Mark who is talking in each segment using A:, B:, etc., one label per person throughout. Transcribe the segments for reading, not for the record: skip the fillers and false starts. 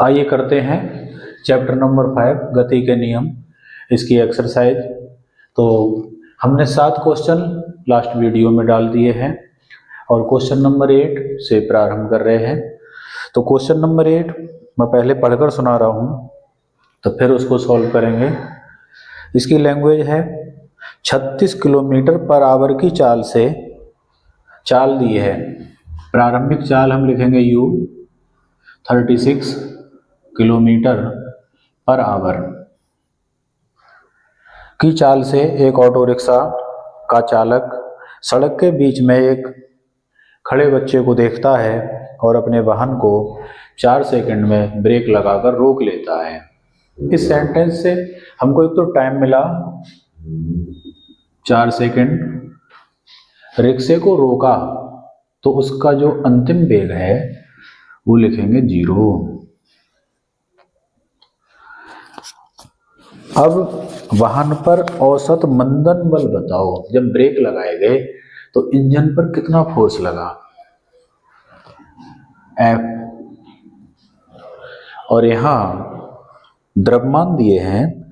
A: आइए करते हैं चैप्टर नंबर 5 गति के नियम, इसकी एक्सरसाइज। तो हमने 7 क्वेश्चन लास्ट वीडियो में डाल दिए हैं और क्वेश्चन नंबर 8 से प्रारंभ कर रहे हैं। तो क्वेश्चन नंबर 8 मैं पहले पढ़कर सुना रहा हूँ, तो फिर उसको सॉल्व करेंगे। इसकी लैंग्वेज है 36 किलोमीटर पर आवर की चाल से चाल दी है। प्रारंभिक चाल हम लिखेंगे u 36 किलोमीटर पर आवर की चाल से एक ऑटो रिक्शा का चालक सड़क के बीच में एक खड़े बच्चे को देखता है और अपने वाहन को 4 सेकंड में ब्रेक लगाकर रोक लेता है। इस सेंटेंस से हमको एक तो टाइम मिला 4 सेकंड, रिक्शे को रोका तो उसका जो अंतिम वेग है वो लिखेंगे 0। अब वाहन पर औसत मंदन बल बताओ। जब ब्रेक लगाए गए तो इंजन पर कितना फोर्स लगा, F। और यहाँ द्रव्यमान दिए हैं,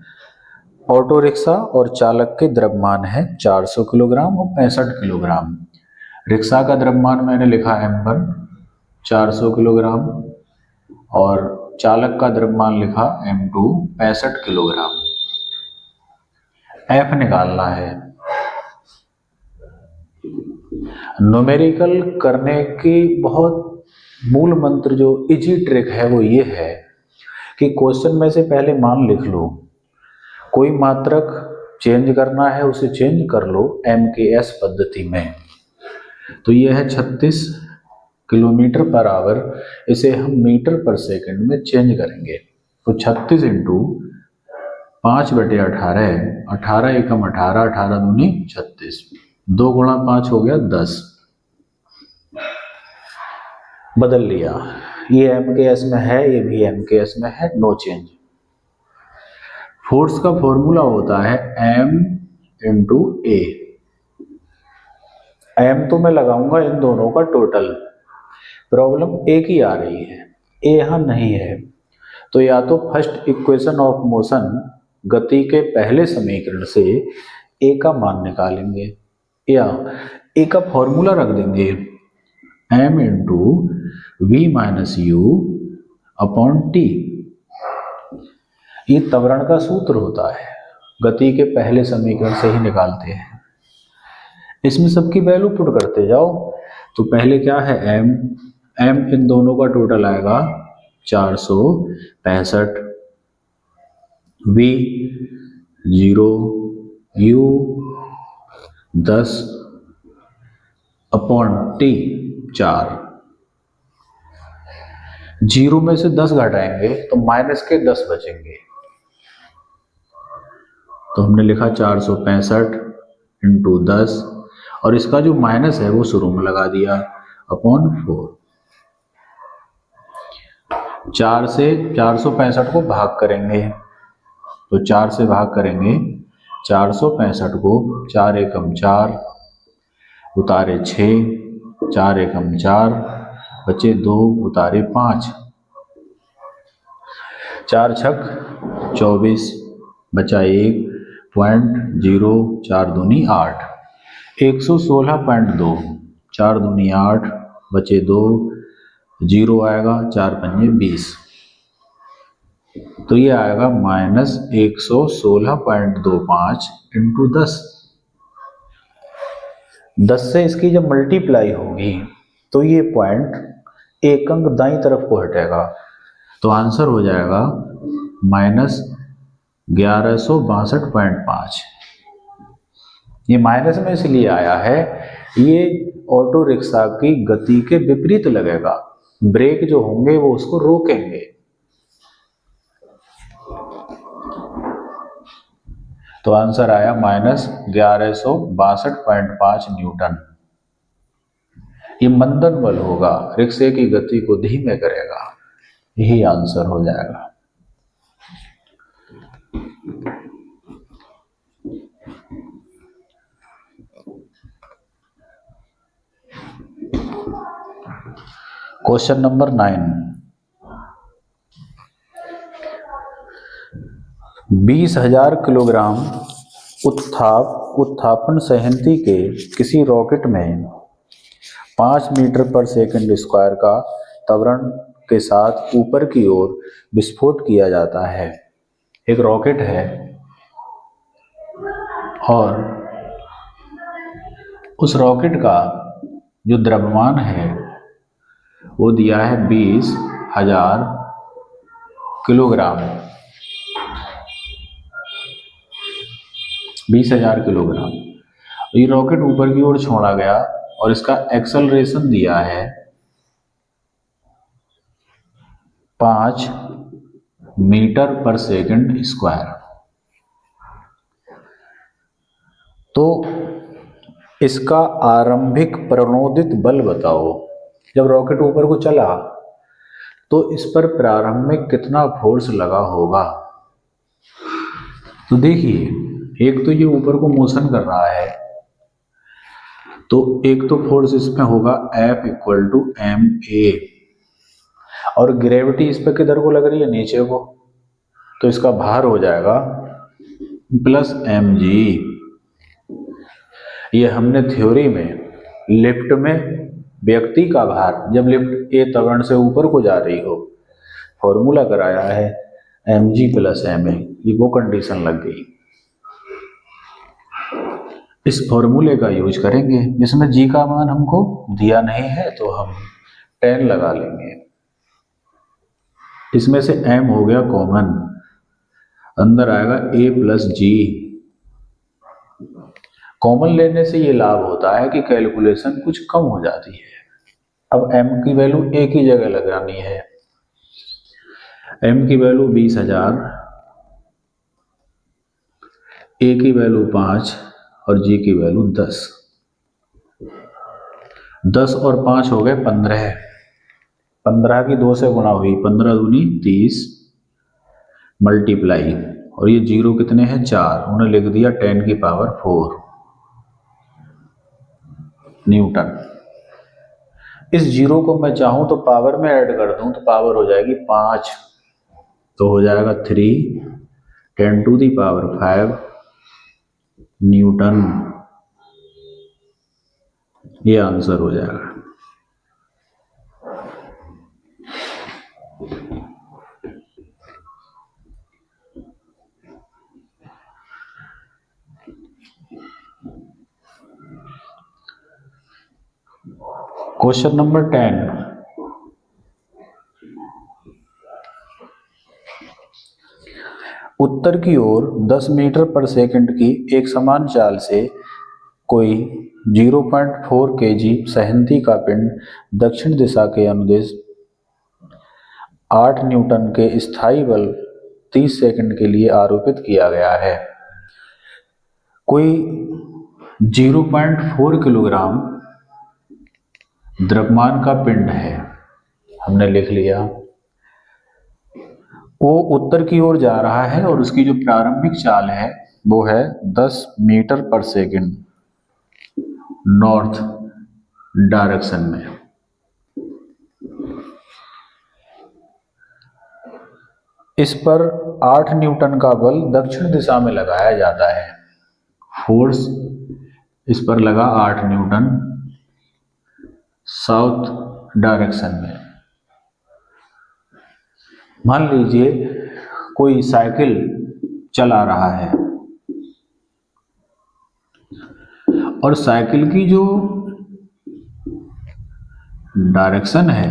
A: ऑटो रिक्शा और चालक के द्रव्यमान है 400 किलोग्राम और 65 किलोग्राम। रिक्शा का द्रव्यमान मैंने लिखा M1 400 किलोग्राम और चालक का द्रव्यमान लिखा M2 65 किलोग्राम। F निकालना है। न्यूमेरिकल करने की बहुत मूल मंत्र जो इजी ट्रिक है वो ये है कि क्वेश्चन में से पहले मान लिख लो, कोई मात्रक चेंज करना है उसे चेंज कर लो MKS पद्धति में। तो ये है 36 किलोमीटर पर आवर, इसे हम मीटर पर सेकंड में चेंज करेंगे। तो 36 इंटू 5/18, 18 एकम 18, 18 दूनी 36, 2 गुणा 5 हो गया 10। बदल लिया, ये MKS में है, ये भी MKS में है, नो चेंज। फोर्स का फॉर्मूला होता है M इंटू A। M तो मैं लगाऊंगा इन दोनों का टोटल, प्रॉब्लम एक ही आ रही है, A यहां नहीं है। तो या तो फर्स्ट इक्वेशन ऑफ मोशन गति के पहले समीकरण से A का मान निकालेंगे या A का फॉर्मूला रख देंगे M into V minus U upon T। ये त्वरण का सूत्र होता है, गति के पहले समीकरण से ही निकालते हैं। इसमें सबकी वैल्यू पुट करते जाओ। तो पहले क्या है M इन दोनों का टोटल आएगा 465, V 0, U 10 अपॉन T 4। 0 में से 10 घटाएंगे तो माइनस के 10 बचेंगे। तो हमने लिखा 465 इंटू 10 और इसका जो माइनस है वो शुरू में लगा दिया अपॉन 4। 4 से 465 को भाग करेंगे, तो 4 से भाग करेंगे 465 को, 4 एकम 4 उतारे 6, 4 एकम 4 बचे 2 उतारे 5, 4 छक 24 बचा 1.0, 4 दूनी 8, 116.2, 4 दूनी 8 बचे 2, 0 आएगा, 4 पंजे 20। तो ये आएगा माइनस 116.25 इंटू 10। 10 से इसकी जब मल्टीप्लाई होगी तो ये पॉइंट एक अंक दाईं तरफ को हटेगा, तो आंसर हो जाएगा माइनस 1162.5। ये माइनस में इसलिए आया है, ये ऑटो रिक्शा की गति के विपरीत लगेगा, ब्रेक जो होंगे वो उसको रोकेंगे। तो आंसर आया माइनस 1162.5 न्यूटन। ये मंदन बल होगा, रिक्शे की गति को धीमे करेगा, यही आंसर हो जाएगा। क्वेश्चन नंबर 9, 20,000 किलोग्राम उत्थापन संहति के किसी रॉकेट में 5 मीटर पर सेकंड स्क्वायर का त्वरण के साथ ऊपर की ओर विस्फोट किया जाता है। एक रॉकेट है और उस रॉकेट का जो द्रव्यमान है वो दिया है 20,000 किलोग्राम। 20,000 किलोग्राम। ये रॉकेट ऊपर की ओर छोड़ा गया और इसका एक्सेलरेशन दिया है 5 मीटर पर सेकंड स्क्वायर। तो इसका आरंभिक प्रणोदित बल बताओ। जब रॉकेट ऊपर को चला तो इस पर प्रारंभिक कितना फोर्स लगा होगा। तो देखिए, एक तो ये ऊपर को मोशन कर रहा है, तो एक तो फोर्स इसमें होगा F = ma, और ग्रेविटी इस पर किधर को लग रही है, नीचे को, तो इसका भार हो जाएगा +mg। ये हमने थ्योरी में लिफ्ट में व्यक्ति का भार, जब लिफ्ट ए त्वरण से ऊपर को जा रही हो, फॉर्मूला कराया है mg + ma। ये वो कंडीशन लग गई। इस फॉर्मूले का यूज करेंगे। इसमें g का मान हमको दिया नहीं है तो हम 10 लगा लेंगे। इसमें से m हो गया कॉमन, अंदर आएगा a + g। कॉमन लेने से ये लाभ होता है कि कैलकुलेशन कुछ कम हो जाती है। अब m की वैल्यू a की जगह लगानी है। m की वैल्यू 20,000, a की वैल्यू 5 और g की वैल्यू 10। 10 और 5 हो गए 15। 15 की 2 से गुणा हुई, 15 दूनी 30 मल्टीप्लाई, और ये जीरो कितने हैं, 4, उन्हें लिख दिया 10⁴ न्यूटन। इस जीरो को मैं चाहूं तो पावर में ऐड कर दूं तो पावर हो जाएगी 5, तो हो जाएगा 3 10⁵ न्यूटन। ये आंसर हो जाएगा। Question number 10। उत्तर की ओर 10 मीटर पर सेकंड की एक समान चाल से कोई 0.4 kg सहनती का पिंड दक्षिण दिशा के अनुदिश 8 न्यूटन के स्थायी बल 30 सेकंड के लिए आरोपित किया गया है। कोई 0.4 किलोग्राम द्रव्यमान का पिंड है, हमने लिख लिया। वो उत्तर की ओर जा रहा है और उसकी जो प्रारंभिक चाल है वो है 10 metre per second north direction में। इस पर 8 न्यूटन का बल दक्षिण दिशा में लगाया जाता है। फोर्स इस पर लगा 8 न्यूटन साउथ डायरेक्शन में। मान लीजिए कोई साइकिल चला रहा है और साइकिल की जो डायरेक्शन है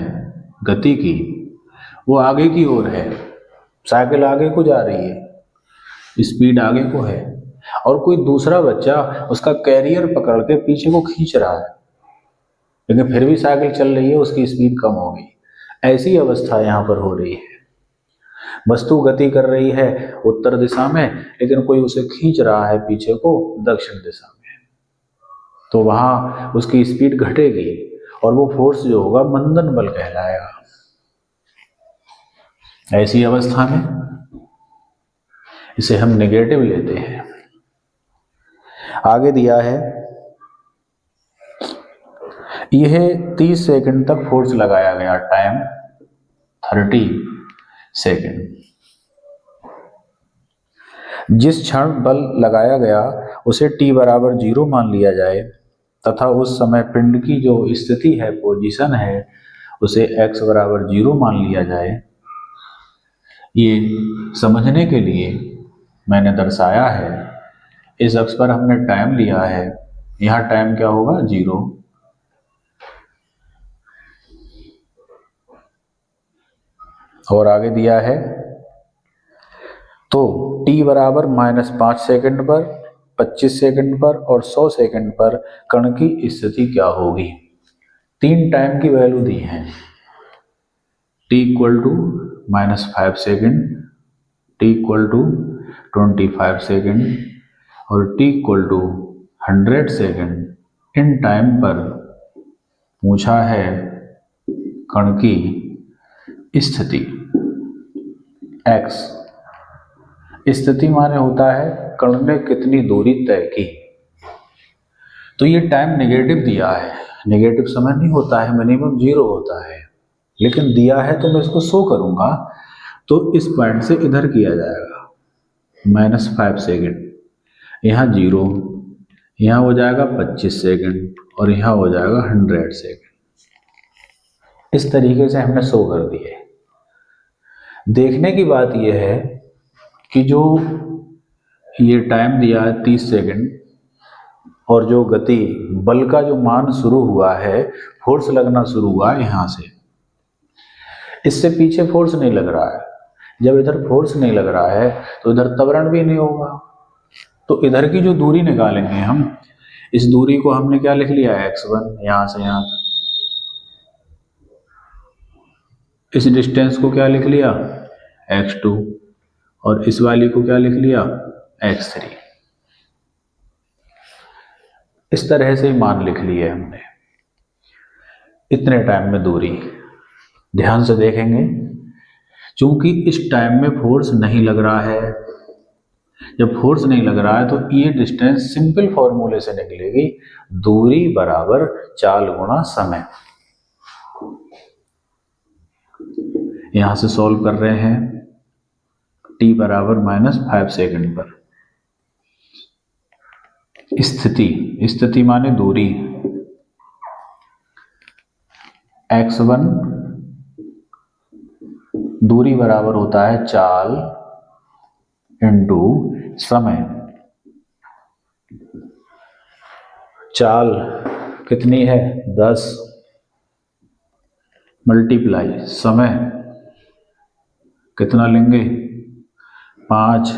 A: गति की वो आगे की ओर है। साइकिल आगे को जा रही है, स्पीड आगे को है, और कोई दूसरा बच्चा उसका कैरियर पकड़ के पीछे को खींच रहा है, लेकिन फिर भी साइकिल चल रही है, उसकी स्पीड कम हो गई। ऐसी अवस्था यहाँ पर हो रही है। वस्तु गति कर रही है उत्तर दिशा में, लेकिन कोई उसे खींच रहा है पीछे को दक्षिण दिशा में, तो वहां उसकी स्पीड घटेगी और वो फोर्स जो होगा मंदन बल कहलाएगा। ऐसी अवस्था में इसे हम नेगेटिव लेते हैं। आगे दिया है यह 30 सेकंड तक फोर्स लगाया गया, टाइम 30 सेकंड। जिस क्षण बल लगाया गया उसे t बराबर 0 मान लिया जाए तथा उस समय पिंड की जो स्थिति है, पोजीशन है, उसे x बराबर 0 मान लिया जाए। ये समझने के लिए मैंने दर्शाया है। इस अक्ष पर हमने टाइम लिया है, यहाँ टाइम क्या होगा, 0। और आगे दिया है तो t बराबर -5 सेकंड पर, 25 सेकंड पर और 100 सेकंड पर कण की स्थिति क्या होगी। 3 टाइम की वैल्यू दी है। t equal to -5 second, t equal to 25 second और t इक्वल टू 100 सेकंड। इन टाइम पर पूछा है कण की स्थिति। x स्थिति माने होता है कण ने कितनी दूरी तय की। तो ये टाइम नेगेटिव दिया है, नेगेटिव समय नहीं होता है, मिनिमम 0 होता है, लेकिन दिया है तो मैं इसको शो करूंगा। तो इस पॉइंट से इधर किया जाएगा -5 सेकेंड, यहाँ 0, यहाँ हो जाएगा 25 सेकेंड और यहाँ हो जाएगा 100 सेकेंड। इस तरीके से हमने शो कर दिए। देखने की बात यह है कि जो ये टाइम दिया है 30 सेकेंड और जो गति बल का जो मान शुरू हुआ है, फोर्स लगना शुरू हुआ है यहाँ से, इससे पीछे फोर्स नहीं लग रहा है। जब इधर फोर्स नहीं लग रहा है तो इधर त्वरण भी नहीं होगा। तो इधर की जो दूरी निकालेंगे हम, इस दूरी को हमने क्या लिख लिया, x1, यहाँ से यहाँ तक। इस डिस्टेंस को क्या लिख लिया, x2, और इस वाली को क्या लिख लिया, x3। इस तरह से मान लिख लिए हमने। इतने टाइम में दूरी, ध्यान से देखेंगे, चूंकि इस टाइम में फोर्स नहीं लग रहा है। जब फोर्स नहीं लग रहा है तो ये डिस्टेंस सिंपल फॉर्मूले से निकलेगी, दूरी बराबर चाल गुणा समय। यहां से सॉल्व कर रहे हैं, t बराबर -5 सेकंड पर। स्थिति माने दूरी, x1 दूरी बराबर होता है चाल इंटू समय। चाल कितनी है, 10 मल्टीप्लाई समय कितना लेंगे, 5,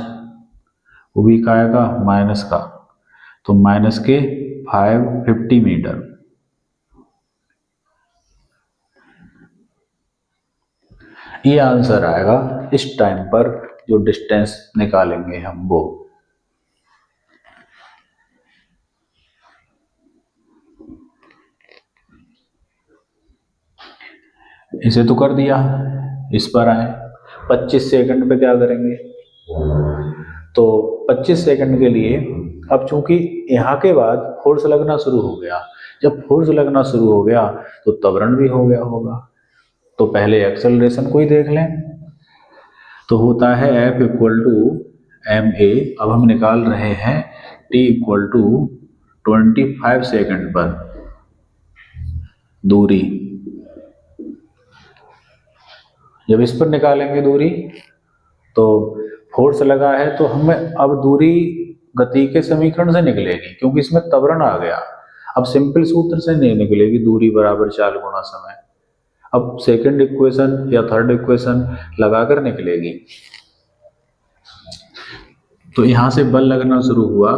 A: वो भी का आएगा माइनस का, तो माइनस के 550 मीटर। ये आंसर आएगा इस टाइम पर जो डिस्टेंस निकालेंगे हम वो। इसे तो कर दिया, इस पर आए 25 सेकंड पे क्या करेंगे। तो 25 सेकंड के लिए अब चूंकि यहाँ के बाद फोर्स लगना शुरू हो गया, जब फोर्स लगना शुरू हो गया तो त्वरण भी हो गया होगा। तो पहले एक्सेलरेशन को ही देख लें, तो होता है F इक्वल टू ma। अब हम निकाल रहे हैं t इक्वल टू 25 सेकंड पर दूरी। जब इस पर निकालेंगे दूरी तो फोर्स लगा है तो हमें अब दूरी गति के समीकरण से निकलेगी, क्योंकि इसमें त्वरण आ गया। अब सिंपल सूत्र से नहीं निकलेगी, दूरी बराबर चाल गुणा समय। अब सेकंड इक्वेशन या थर्ड इक्वेशन लगाकर निकलेगी। तो यहां से बल लगना शुरू हुआ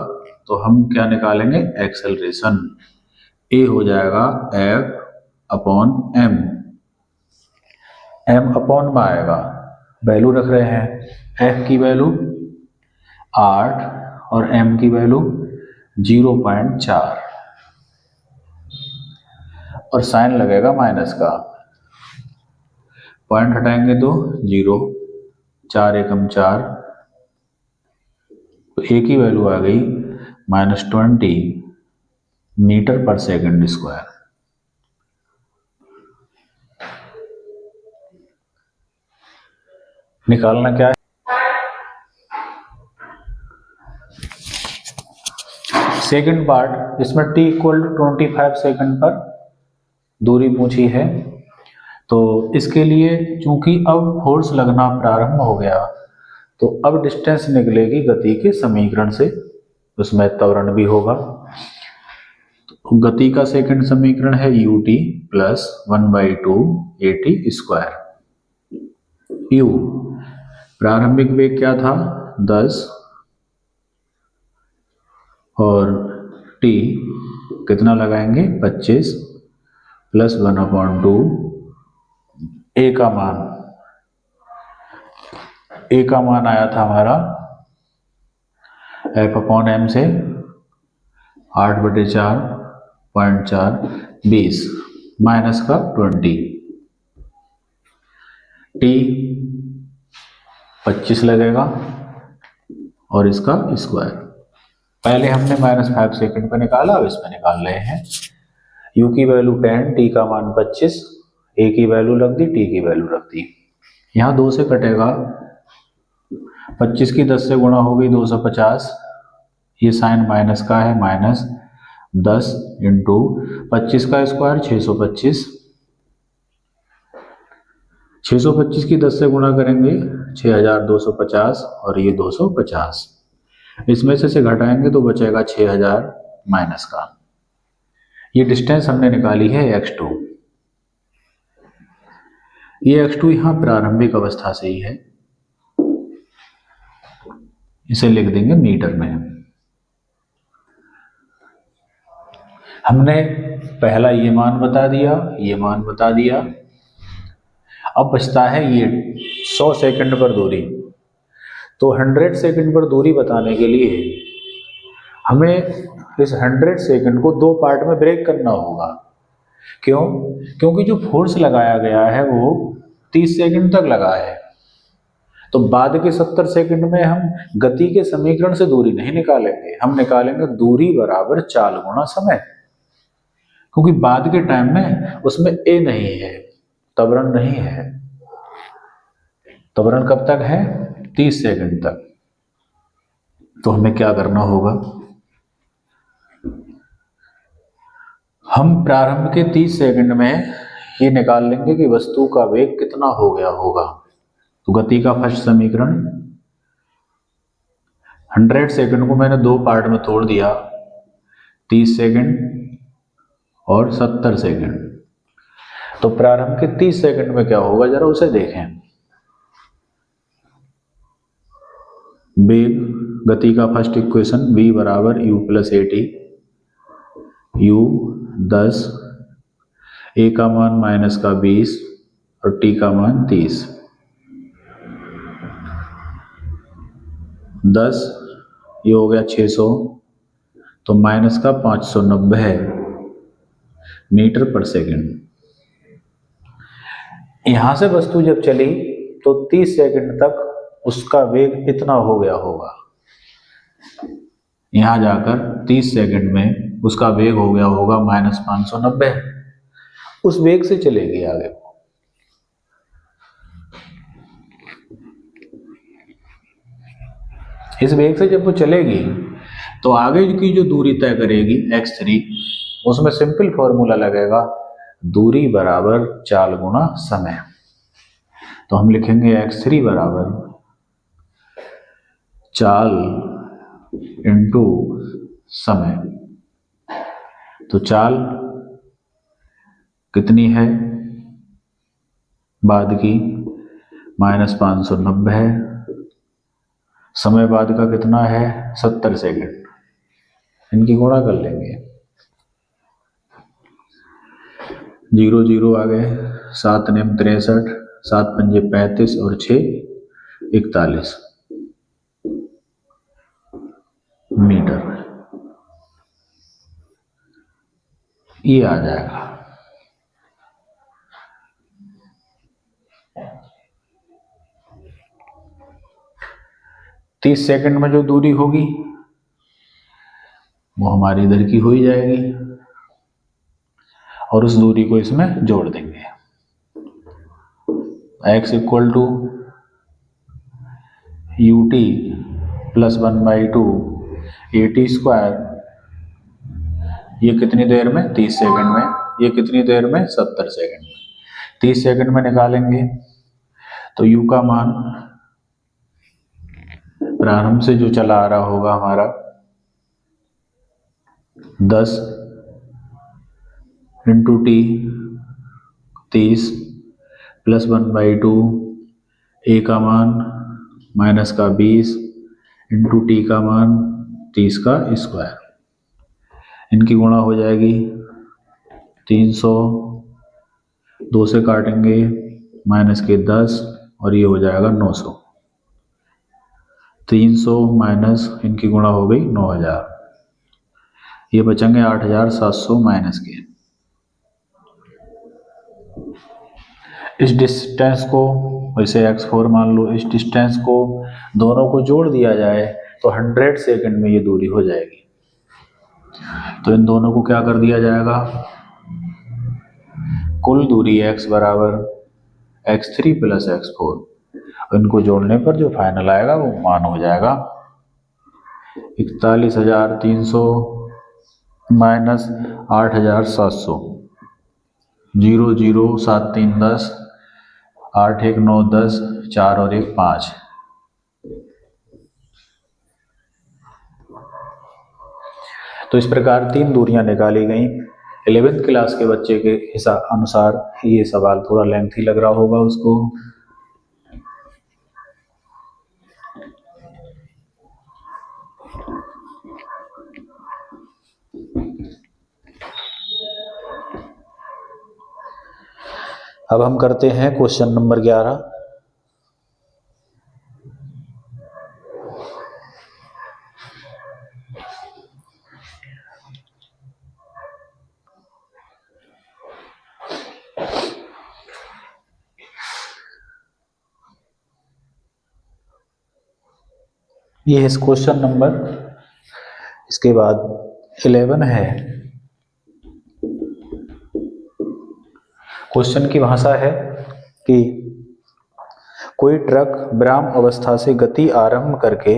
A: तो हम क्या निकालेंगे, एक्सेलरेशन। ए हो जाएगा F upon m, m upon में आएगा, वैल्यू रख रहे हैं, F की वैल्यू 8 और m की वैल्यू 0.4, और साइन लगेगा माइनस का, पॉइंट हटाएंगे तो 0, 4 एकम 4, तो ए की वैल्यू आ गई -20 मीटर पर सेकंड स्क्वायर। निकालना क्या है, सेकंड पार्ट, इसमें t इक्वल टू 25 सेकंड पर दूरी पूछी है। तो इसके लिए चूंकि अब फोर्स लगना प्रारंभ हो गया, तो अब डिस्टेंस निकलेगी गति के समीकरण से, उसमें त्वरण भी होगा। तो गति का सेकंड समीकरण है ut plus 1/2 at square. u प्रारंभिक वेग क्या था 10, और t कितना लगाएंगे 25 प्लस 1/2 a का मान आया था हमारा F/m से 8/4.4 20 माइनस का 20, t 25 लगेगा और इसका स्क्वायर। पहले हमने -5 सेकंड पे निकाला, अब इसमें निकाल रहे हैं। u की वैल्यू 10, t का मान 25, a की वैल्यू रख दी, t की वैल्यू रख दी। यहाँ 2 से कटेगा, 25 की 10 से गुणा होगी 250, ये साइन माइनस का है, माइनस 10 इंटू 25 का स्क्वायर 625, 625 की 10 से गुणा करेंगे 6250 और ये 250, इसमें से घटाएंगे तो बचेगा 6000 माइनस का। ये डिस्टेंस हमने निकाली है x2। ये x2 यहाँ प्रारंभिक अवस्था से ही है, इसे लिख देंगे मीटर में। हमने पहला ये मान बता दिया, ये मान बता दिया। अब बचता है ये 100 सेकंड पर दूरी। तो 100 सेकंड पर दूरी बताने के लिए हमें इस 100 सेकंड को 2 पार्ट में ब्रेक करना होगा। क्यों? क्योंकि जो फोर्स लगाया गया है वो 30 सेकंड तक लगा है। तो बाद के 70 सेकंड में हम गति के समीकरण से दूरी नहीं निकालेंगे, हम निकालेंगे दूरी बराबर चाल गुणा समय। क्योंकि बाद के टाइम में उसमें a नहीं है, त्वरण नहीं है। त्वरण कब तक है? 30 सेकंड तक। तो हमें क्या करना होगा, हम प्रारंभ के 30 सेकंड में ये निकाल लेंगे कि वस्तु का वेग कितना हो गया होगा। तो गति का फर्स्ट समीकरण, 100 सेकंड को मैंने 2 पार्ट में तोड़ दिया, 30 सेकंड और 70 सेकंड। तो प्रारंभ के 30 सेकंड में क्या होगा जरा उसे देखें। वेग, गति का फर्स्ट इक्वेशन v बराबर u plus at, u 10, a का मान माइनस का 20 और t का मान 30। 10 ये हो गया 600, तो माइनस का 590 है मीटर पर सेकंड। यहां से वस्तु जब चली तो 30 सेकंड तक उसका वेग इतना हो गया होगा। यहां जाकर 30 सेकंड में उसका वेग हो गया होगा -590। उस वेग से चलेगी आगे। इस वेग से जब वो चलेगी तो आगे की जो दूरी तय करेगी x3, उसमें सिंपल फॉर्मूला लगेगा, दूरी बराबर चाल गुणा समय। तो हम लिखेंगे x3 बराबर चाल इंटू समय। तो चाल कितनी है बाद की? -590 है। समय बाद का कितना है? 70 सेकंड। इनकी गुणा कर लेंगे, 0 0 आ गए, 7 9 63, 7 5 35 और 6 41 मीटर। ये आ जाएगा। तीस सेकंड में जो दूरी होगी वो हमारी इधर की हो ही जाएगी, और उस दूरी को इसमें जोड़ देंगे। x equal to ut plus 1/2 at square ये कितनी देर में, 30 सेकंड में, ये कितनी देर में, 70 सेकंड में। 30 सेकंड में निकालेंगे तो u का मान प्रारंभ से जो चला आ रहा होगा हमारा 10 इंटू टी 30 प्लस 1/2 ए का मान माइनस का 20 इंटू टी का मान 30 का स्क्वायर, इनकी गुणा हो जाएगी 300, 2 से काटेंगे माइनस के 10 और ये हो जाएगा 900। 300 माइनस इनकी गुणा हो गई 9000, ये बचेंगे 8700 माइनस के। इस डिस्टेंस को वैसे x4 मान लो, इस डिस्टेंस को दोनों को जोड़ दिया जाए तो 100 सेकंड में ये दूरी हो जाएगी। तो इन दोनों को क्या कर दिया जाएगा, कुल दूरी x बराबर x3 प्लस x4, इनको जोड़ने पर जो फाइनल आएगा वो मान हो जाएगा 41,300 माइनस 8,700, 0 0 7 3 10, 8 1 9 10, 4 और 1 5। तो इस प्रकार 3 दूरियां निकाली गई। 11th क्लास के बच्चे के हिसाब अनुसार ये सवाल थोड़ा लेंथी लग रहा होगा उसको। अब हम करते हैं क्वेश्चन नंबर 11। ये है क्वेश्चन नंबर, इसके बाद 11 है। क्वेश्चन की भाषा है कि कोई ट्रक विराम अवस्था से गति आरंभ करके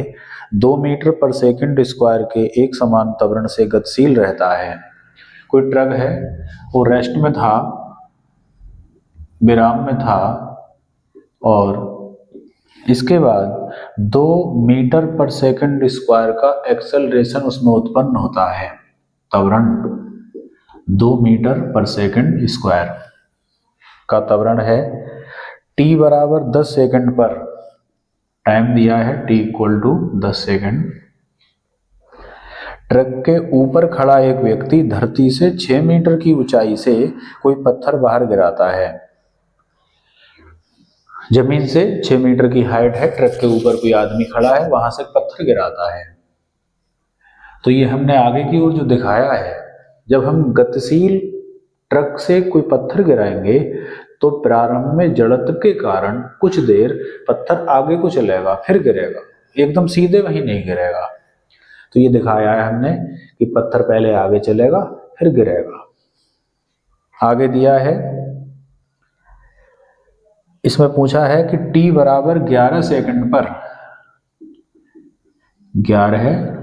A: 2 मीटर पर सेकंड स्क्वायर के एक समान त्वरण से गतिशील रहता है। कोई ट्रक है, वो रेस्ट में था, विराम में था, और इसके बाद 2 मीटर पर सेकंड स्क्वायर का एक्सेलरेशन उसमें उत्पन्न होता है। त्वरण 2 मीटर पर सेकंड स्क्वायर का त्वरण है। t बराबर 10 सेकंड पर, टाइम दिया है t equal to 10 second. Truck के ऊपर खड़ा एक व्यक्ति धरती से 6 मीटर की ऊंचाई से कोई पत्थर बाहर गिराता है। जमीन से 6 मीटर की हाइट है, ट्रक के ऊपर कोई आदमी खड़ा है, वहां से पत्थर गिराता है। तो ये हमने आगे की ओर जो दिखाया है, जब हम गतिशील ट्रक से कोई पत्थर गिराएंगे तो प्रारंभ में जड़त्व के कारण कुछ देर पत्थर आगे को चलेगा, फिर गिरेगा, एकदम सीधे वहीं नहीं गिरेगा। तो ये दिखाया है हमने कि पत्थर पहले आगे चलेगा फिर गिरेगा। आगे दिया है, इसमें पूछा है कि t बराबर 11 सेकंड पर, 11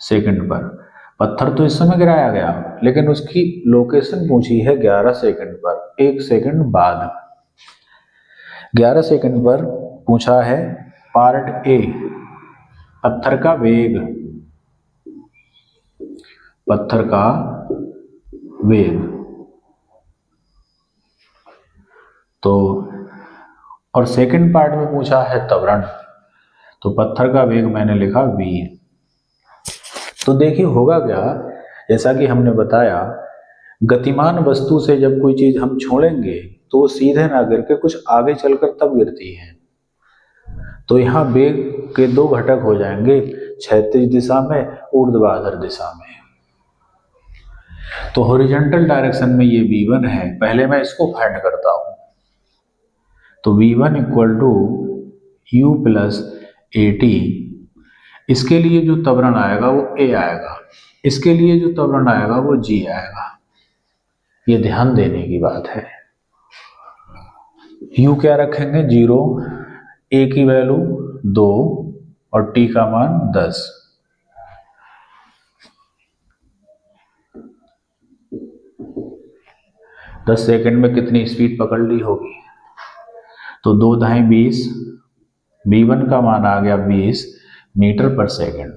A: सेकंड पर पत्थर तो इस समय गिराया गया, लेकिन उसकी लोकेशन पूछी है 11 सेकंड पर, 1 सेकंड बाद। 11 सेकंड पर पूछा है पार्ट ए, पत्थर का वेग, पत्थर का वेग। तो और सेकंड पार्ट में पूछा है त्वरण, तो पत्थर का वेग मैंने लिखा v। तो देखिए होगा क्या, जैसा कि हमने बताया, गतिमान वस्तु से जब कोई चीज हम छोड़ेंगे तो वो सीधे ना गिर के कुछ आगे चलकर तब गिरती है। तो यहाँ वेग के 2 घटक हो जाएंगे, क्षैतिज दिशा में, ऊर्ध्वाधर दिशा में। तो हॉरिजॉन्टल डायरेक्शन में ये v1 है, पहले मैं इसको फाइंड करता हूं। तो v1 equal to u plus at, इसके लिए जो त्वरण आएगा वो a आएगा, इसके लिए जो त्वरण आएगा वो g आएगा। ये ध्यान देने की बात है। u क्या रखेंगे 0, a की वैल्यू 2 और t का मान 10। 10 सेकंड में कितनी स्पीड पकड़ ली होगी? तो 2 दाएं 20, v1 का मान आ गया 20 metre per second,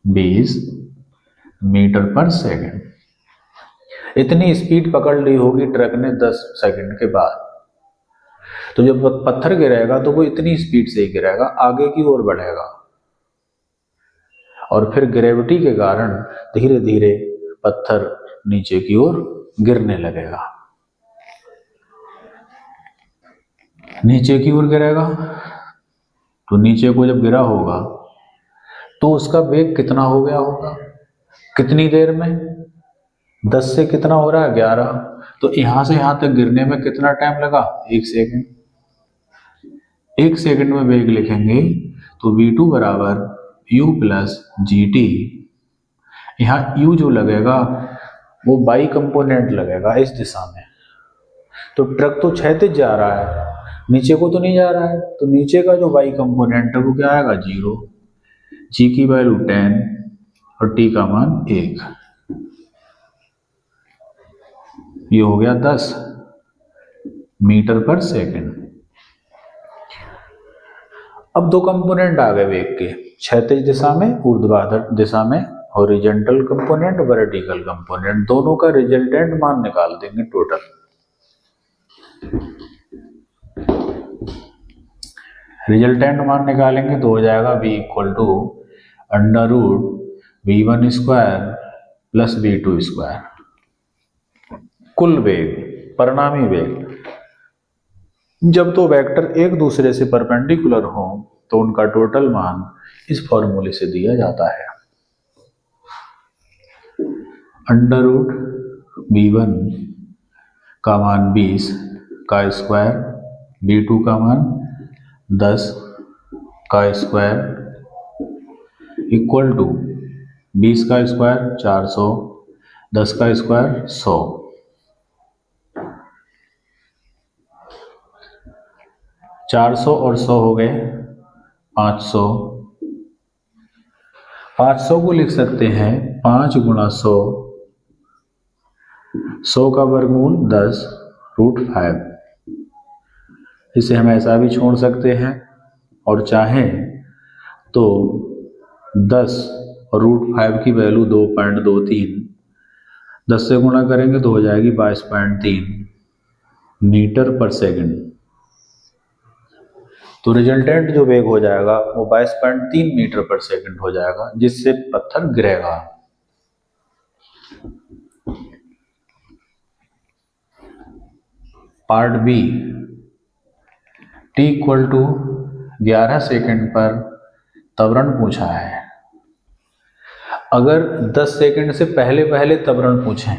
A: 20 metre per second. इतनी स्पीड पकड़ ली होगी ट्रक ने 10 सेकंड के बाद। तो जब पत्थर गिरेगा तो वो इतनी स्पीड से ही गिरेगा, आगे की ओर बढ़ेगा और फिर ग्रेविटी के कारण धीरे धीरे पत्थर नीचे की ओर गिरने लगेगा, नीचे की ओर गिरेगा। तो नीचे को जब गिरा होगा तो उसका वेग कितना हो गया होगा, कितनी देर में? 10 से कितना हो रहा है 11, तो यहां से यहां तक गिरने में कितना टाइम लगा? 1 सेकंड। 1 सेकंड में वेग लिखेंगे तो v2 बराबर u प्लस gt। यहाँ u जो लगेगा वो बाई कंपोनेंट लगेगा इस दिशा में। तो ट्रक तो क्षैतिज जा रहा है, नीचे को तो नहीं जा रहा है, तो नीचे का जो बाई कंपोनेंट है वो क्या आएगा? 0। g की वैल्यू 10 और t का मान 1। ये हो गया 10 मीटर पर सेकंड। अब 2 कंपोनेंट आ गए वेग के, क्षैतिज दिशा में, ऊर्ध्वाधर दिशा में, हॉरिजॉन्टल कंपोनेंट, वर्टिकल कंपोनेंट। दोनों का रिजल्टेंट मान निकाल देंगे टोटल। रिजल्टेंट मान निकालेंगे तो हो जाएगा v equal to under root v1 square plus v2 square. कुल वेग, परिणामी वेग। जब तो वेक्टर एक दूसरे से परपेंडिकुलर हो तो उनका टोटल मान इस फॉर्मूले से दिया जाता है, अंडर रूट v1 का मान 20 का स्क्वायर, v2 का मान 10 का स्क्वायर इक्वल टू 20 का स्क्वायर 400, 10 का स्क्वायर 100। 400 और 100 हो गए 500। 500 को लिख सकते हैं 5 गुणा 100, 100 का वर्गमूल 10 रूट 5। इसे हम ऐसा भी छोड़ सकते हैं और चाहें तो 10 और रूट 5 की वैल्यू 2.23, 10 से गुणा करेंगे तो हो जाएगी 22.3 मीटर पर सेकंड। तो रिजल्टेंट जो वेग हो जाएगा वो 22.3 मीटर पर सेकंड हो जाएगा, जिससे पत्थर गिरेगा। Part B, t equal to 11 second पर त्वरण पूछा है। अगर 10 सेकंड से पहले पहले त्वरण पूछें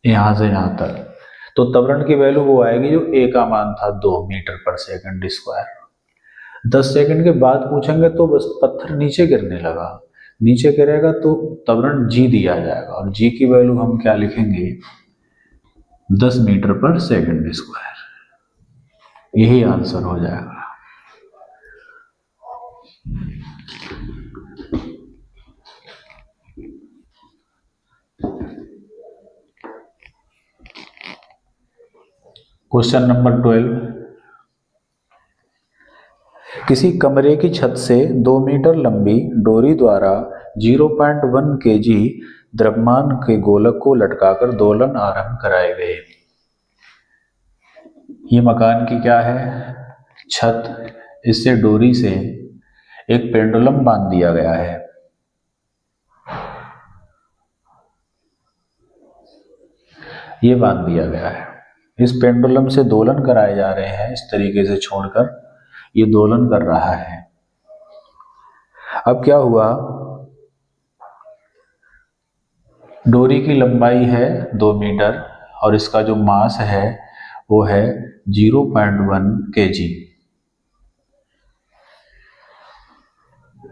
A: यहां से यहां तक, तो त्वरण की वैल्यू वो आएगी जो a का मान था 2 metre per second square. 10 second के बाद पूछेंगे तो बस पत्थर नीचे गिरने लगा, नीचे गिरेगा तो त्वरण g दिया जाएगा और g की वैल्यू हम क्या लिखेंगे? 10 मीटर पर सेकंड स्क्वायर। यही आंसर हो जाएगा। क्वेश्चन नंबर 12, किसी कमरे की छत से 2 मीटर लंबी डोरी द्वारा 0.1 kg द्रव्यमान के गोलक को लटकाकर दोलन आरंभ कराए गए। ये मकान की क्या है? छत। इससे डोरी से एक पेंडुलम बांध दिया गया है। ये बांध दिया गया है। इस पेंडुलम से दोलन कराए जा रहे हैं, इस तरीके से छोड़कर ये दोलन कर रहा है। अब क्या हुआ? डोरी की लंबाई है 2 मीटर और इसका जो मास है वो है 0.1 kg।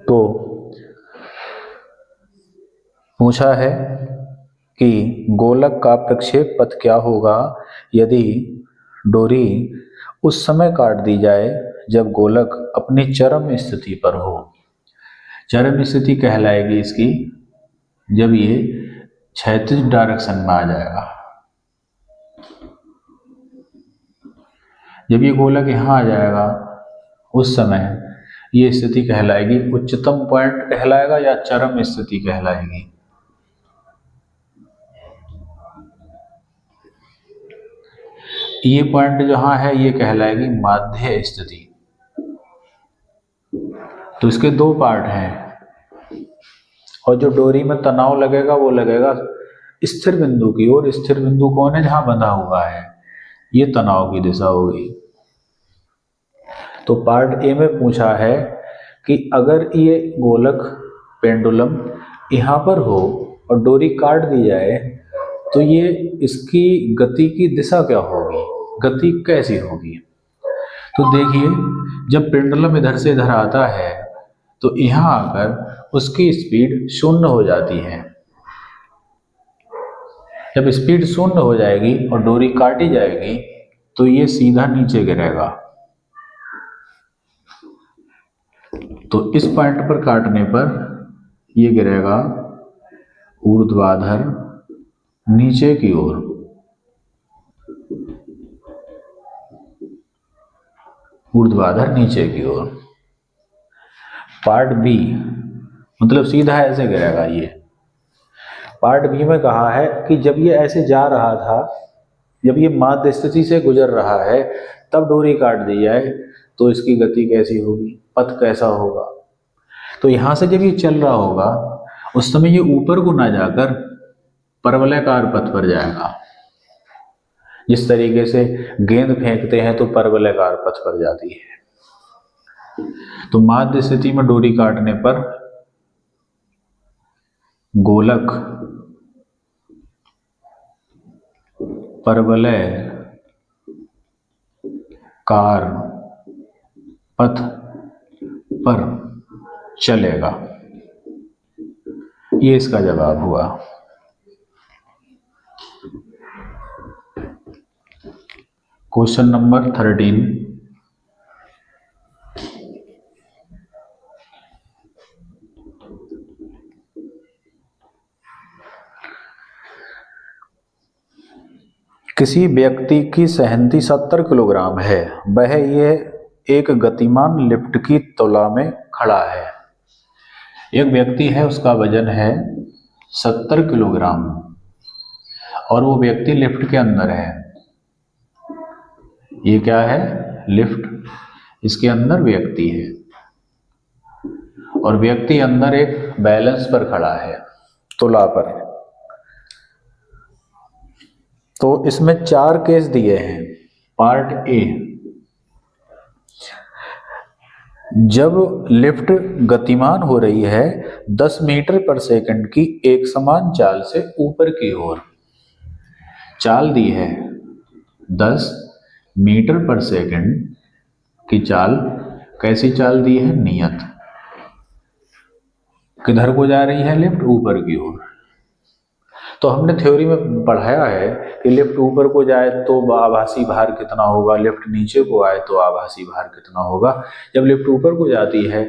A: तो पूछा है कि गोलक का प्रक्षेप पथ क्या होगा यदि डोरी उस समय काट दी जाए जब गोलक अपनी चरम स्थिति पर हो। चरम स्थिति कहलाएगी इसकी जब ये क्षैतिज डायरेक्शन में आ जाएगा। जब ये गोलक यहाँ आ जाएगा उस समय ये स्थिति कहलाएगी उच्चतम पॉइंट कहलाएगा या चरम स्थिति कहलाएगी? ये पॉइंट जहां है ये कहलाएगी माध्य स्थिति। तो इसके दो पार्ट हैं और जो डोरी में तनाव लगेगा वो लगेगा स्थिर बिंदु की ओर। स्थिर बिंदु कौन है? जहां बंधा हुआ है, ये तनाव की दिशा होगी। तो पार्ट ए में पूछा है कि अगर ये गोलक पेंडुलम यहाँ पर हो और डोरी काट दी जाए तो ये इसकी गति की दिशा क्या होगी, गति कैसी होगी? तो देखिए, जब पेंडुलम इधर से इधर आता है तो यहाँ आकर उसकी स्पीड शून्य हो जाती है। जब स्पीड शून्य हो जाएगी और डोरी काटी जाएगी तो ये सीधा नीचे गिरेगा। तो इस पॉइंट पर काटने पर ये गिरेगा ऊर्ध्वाधर नीचे की ओर। ऊर्ध्वाधर नीचे की ओर। पार्ट बी मतलब सीधा ऐसे गिरेगा ये। पार्ट बी में कहा है कि जब ये ऐसे जा रहा था, जब ये माध्य स्थिति से गुजर रहा है, तब डोरी काट दी जाए तो इसकी गति कैसी होगी, पथ कैसा होगा? तो यहां से जब ये चल रहा होगा उस समय ये ऊपर को ना जाकर परवलयाकार पथ पर जाएगा। जिस तरीके से गेंद फेंकते हैं तो परवलयाकार पथ पर जाती है। तो माध्य स्थिति में डोरी काटने पर गोलक परवलयाकार पथ पर चलेगा। ये इसका जवाब हुआ। Question number 13। किसी व्यक्ति की सहनती 70 किलोग्राम है, वह यह एक गतिमान लिफ्ट की तुला में खड़ा है। एक व्यक्ति है, उसका वजन है 70 किलोग्राम और वो व्यक्ति लिफ्ट के अंदर है। ये क्या है? लिफ्ट, इसके अंदर व्यक्ति है और व्यक्ति अंदर एक बैलेंस पर खड़ा है, तुला पर। तो इसमें 4 केस दिए हैं। पार्ट ए, जब लिफ्ट गतिमान हो रही है 10 मीटर पर सेकंड की एक समान चाल से ऊपर की ओर। चाल दी है 10 मीटर पर सेकंड की चाल। कैसी चाल दी है? नियत। किधर को जा रही है लिफ्ट? ऊपर की ओर। तो हमने थ्योरी में पढ़ाया है कि लिफ्ट ऊपर को जाए तो आभासी भार कितना होगा, लिफ्ट नीचे को आए तो आभासी भार कितना होगा। जब लिफ्ट ऊपर को जाती है,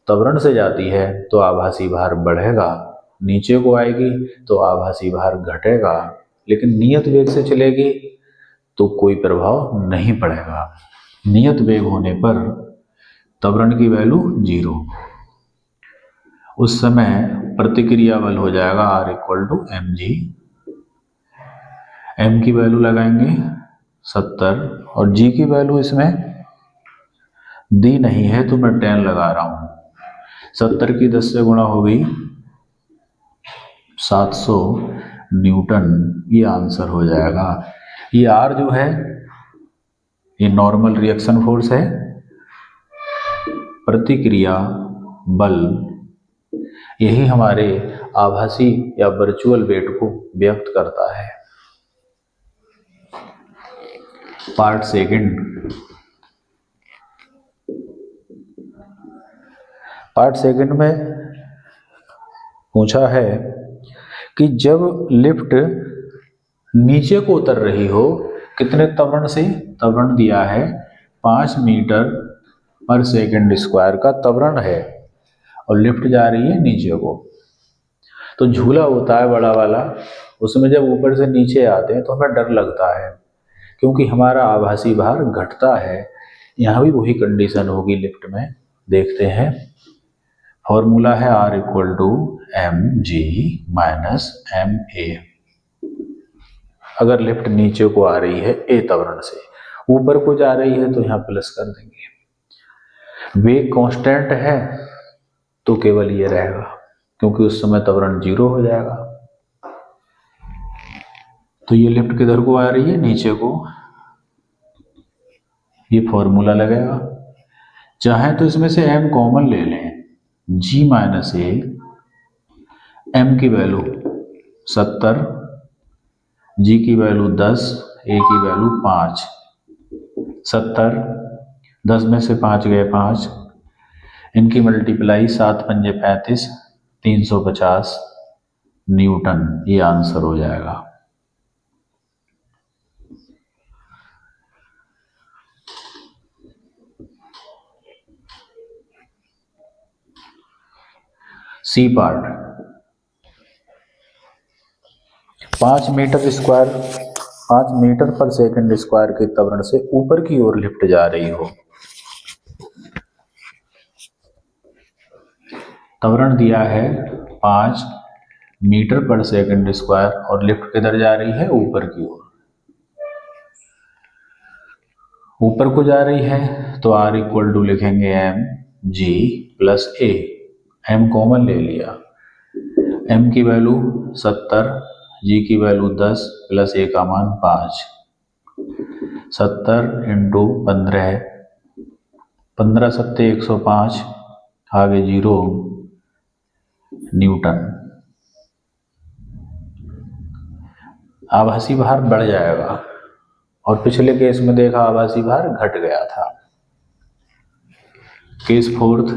A: त्वरण से जाती है, तो आभासी भार बढ़ेगा, नीचे को आएगी तो आभासी भार घटेगा। लेकिन नियत वेग से चलेगी तो कोई प्रभाव नहीं पड़ेगा। नियत वेग होने पर त्वरण की वैल्यू 0। उस समय प्रतिक्रिया बल हो जाएगा R=mg। m की वैल्यू लगाएंगे 70 और g की वैल्यू इसमें दी नहीं है तो मैं 10 लगा रहा हूं। 70 की 10 से गुणा हो गई 700 न्यूटन, ये आंसर हो जाएगा। ये R जो है ये नॉर्मल रिएक्शन फोर्स है, प्रतिक्रिया बल यही हमारे आभासी या वर्चुअल वेट को व्यक्त करता है। Part second. पार्ट सेकंड में पूछा है कि जब लिफ्ट नीचे को उतर रही हो, कितने त्वरण से? त्वरण दिया है 5 मीटर पर सेकंड स्क्वायर का त्वरण है और लिफ्ट जा रही है नीचे को। तो झूला होता है बड़ा वाला, उसमें जब ऊपर से नीचे आते हैं तो हमें डर लगता है, क्योंकि हमारा आभासी भार घटता है। यहाँ भी वही कंडीशन होगी लिफ्ट में। देखते हैं, फॉर्मूला है R equal to mg minus ma। अगर लिफ्ट नीचे को आ रही है A त्वरण से, ऊपर को जा रही है तो यहाँ प्लस कर देंगे। वेग कांस्टेंट है तो केवल ये रहेगा, क्योंकि उस समय त्वरण 0 हो जाएगा। तो ये लिफ्ट किधर को आ रही है, नीचे को। ये फॉर्मूला लगेगा। चाहे तो इसमें से m कॉमन ले लें, g माइनस ए, m की वैल्यू 70, g की वैल्यू 10, a की वैल्यू 5। 70, 10 में से 5 गए 5, इनकी मल्टीप्लाई 7 पंजे 35, 350 न्यूटन। ये आंसर हो जाएगा। C part, 5 metre square 5 metre per second square के त्वरण से ऊपर की ओर लिफ्ट जा रही हो। त्वरण दिया है 5 मीटर पर सेकंड स्क्वायर और लिफ्ट किधर जा रही है, ऊपर की ओर। ऊपर को जा रही है तो R इक्वल टू लिखेंगे m g plus a। m common ले लिया, m की वैल्यू 70, g की वैल्यू 10 प्लस a का मान 5। 70 इंटू 15, 15 सत्ते 105, आगे 0 न्यूटन। आभासी भार बढ़ जाएगा, और पिछले केस में देखा आभासी भार घट गया था। Case fourth,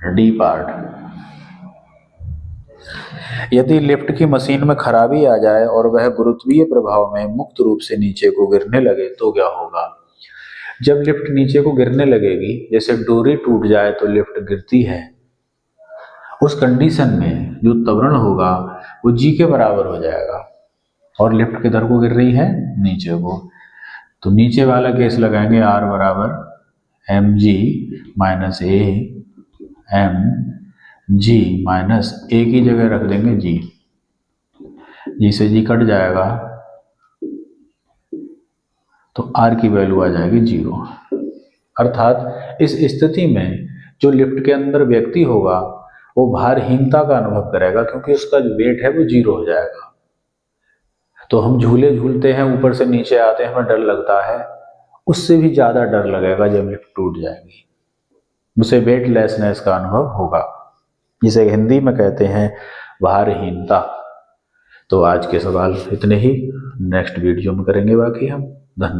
A: D part. यदि लिफ्ट की मशीन में खराबी आ जाए और वह गुरुत्वीय प्रभाव में मुक्त रूप से नीचे को गिरने लगे तो क्या होगा। जब लिफ्ट नीचे को गिरने लगेगी, जैसे डोरी टूट जाए तो लिफ्ट गिरती है, उस कंडीशन में जो त्वरण होगा वो g के बराबर हो जाएगा, और लिफ्ट किधर को गिर रही है, नीचे को। तो नीचे वाला केस लगाएंगे, R बराबर mg minus a, mg minus a की जगह रख देंगे g, g से g कट जाएगा तो R की वैल्यू आ जाएगी 0। अर्थात इस स्थिति में जो लिफ्ट के अंदर व्यक्ति होगा वो भारहीनता का अनुभव करेगा, क्योंकि उसका जो वेट है वो 0 हो जाएगा। तो हम झूले झूलते हैं, ऊपर से नीचे आते हैं, हमें डर लगता है, उससे भी ज्यादा डर लगेगा जब लिफ्ट टूट जाएगी। उसे वेटलेसनेस का अनुभव होगा, जिसे हिंदी में कहते हैं भारहीनता। तो आज के सवाल इतने ही, नेक्स्ट वीडियो में करेंगे बाकी हम।